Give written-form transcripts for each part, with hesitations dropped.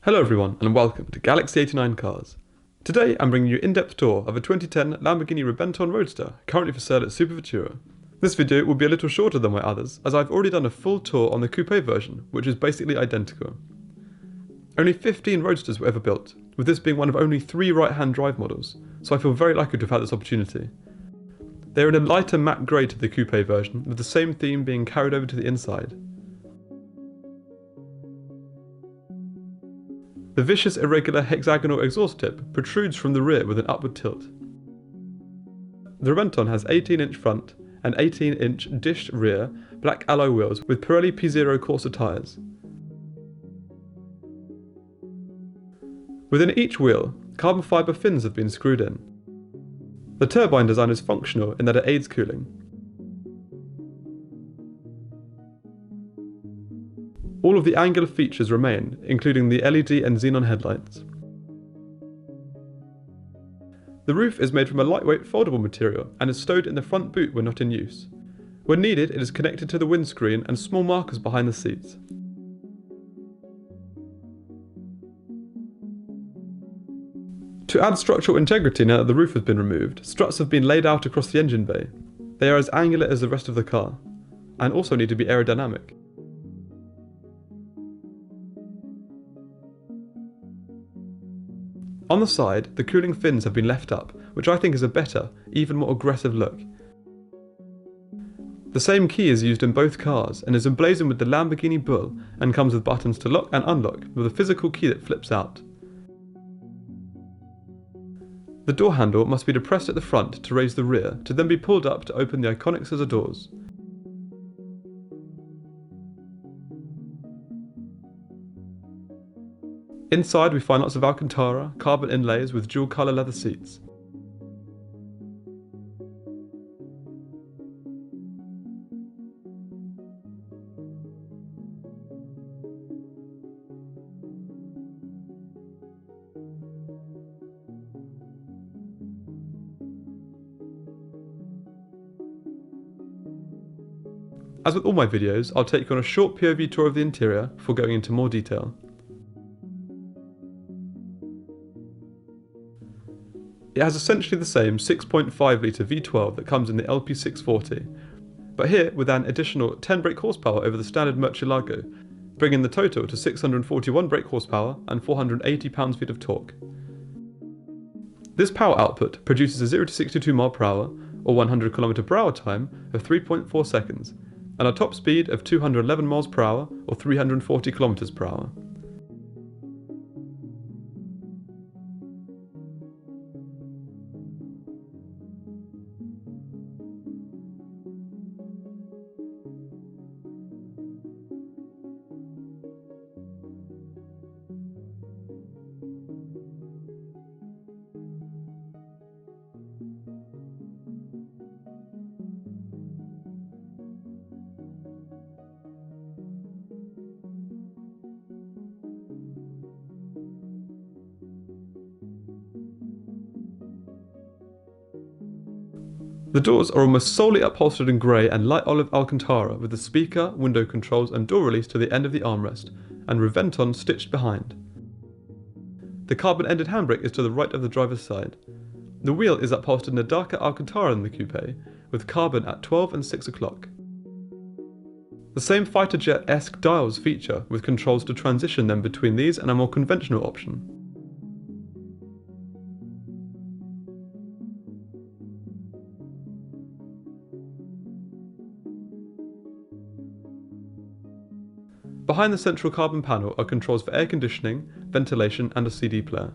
Hello everyone and welcome to Galaxy 89 Cars. Today I'm bringing you an in-depth tour of a 2010 Lamborghini Reventon Roadster currently for sale at Superfutura. This video will be a little shorter than my others as I've already done a full tour on the coupe version, which is basically identical. Only 15 Roadsters were ever built, with this being one of only 3 right-hand drive models, so I feel very lucky to have had this opportunity. They are in a lighter matte grey to the coupe version, with the same theme being carried over to the inside. The vicious irregular hexagonal exhaust tip protrudes from the rear with an upward tilt. The Reventón has 18-inch front and 18-inch dished rear black alloy wheels with Pirelli P0 Corsa tyres. Within each wheel, carbon fibre fins have been screwed in. The turbine design is functional in that it aids cooling. All of the angular features remain, including the LED and xenon headlights. The roof is made from a lightweight foldable material and is stowed in the front boot when not in use. When needed, it is connected to the windscreen and small markers behind the seats. To add structural integrity now that the roof has been removed, struts have been laid out across the engine bay. They are as angular as the rest of the car, and also need to be aerodynamic. On the side, the cooling fins have been left up, which I think is a better, even more aggressive look. The same key is used in both cars and is emblazoned with the Lamborghini bull and comes with buttons to lock and unlock with a physical key that flips out. The door handle must be depressed at the front to raise the rear, to then be pulled up to open the iconic scissor doors. Inside we find lots of Alcantara, carbon inlays with dual colour leather seats. As with all my videos, I'll take you on a short POV tour of the interior before going into more detail. It has essentially the same 6.5 litre V12 that comes in the LP640, but here with an additional 10 brake horsepower over the standard Murcielago, bringing the total to 641 brake horsepower and 480 pounds-feet of torque. This power output produces a 0 to 62 mph or 100 km/h time of 3.4 seconds, and a top speed of 211 mph or 340 km/h. The doors are almost solely upholstered in grey and light olive Alcantara with the speaker, window controls and door release to the end of the armrest, and Reventón stitched behind. The carbon-ended handbrake is to the right of the driver's side. The wheel is upholstered in a darker Alcantara than the coupe, with carbon at 12 and 6 o'clock. The same fighter jet-esque dials feature, with controls to transition them between these and a more conventional option. Behind the central carbon panel are controls for air conditioning, ventilation and a CD player.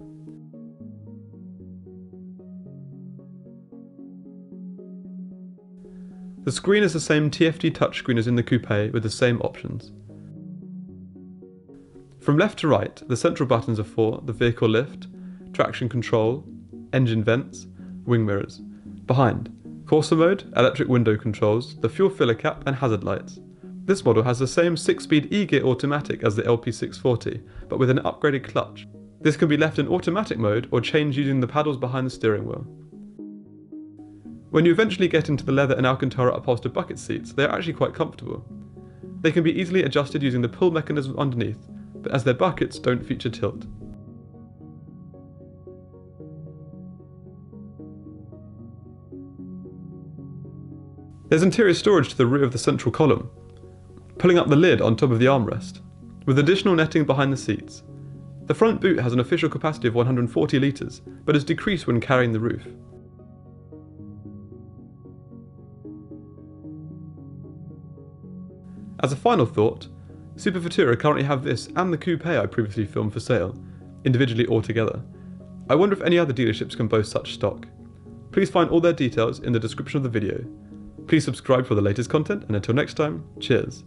The screen is the same TFT touchscreen as in the coupe with the same options. From left to right, the central buttons are for the vehicle lift, traction control, engine vents, wing mirrors. Behind, Corsa mode, electric window controls, the fuel filler cap and hazard lights. This model has the same 6-speed E-gear automatic as the LP640, but with an upgraded clutch. This can be left in automatic mode or changed using the paddles behind the steering wheel. When you eventually get into the leather and Alcantara upholstered bucket seats, they are actually quite comfortable. They can be easily adjusted using the pull mechanism underneath, but as their buckets don't feature tilt. There's interior storage to the rear of the central column, pulling up the lid on top of the armrest, with additional netting behind the seats. The front boot has an official capacity of 140 litres, but is decreased when carrying the roof. As a final thought, Super Futura currently have this and the coupe I previously filmed for sale, individually or together. I wonder if any other dealerships can boast such stock. Please find all their details in the description of the video. Please subscribe for the latest content, and until next time, cheers.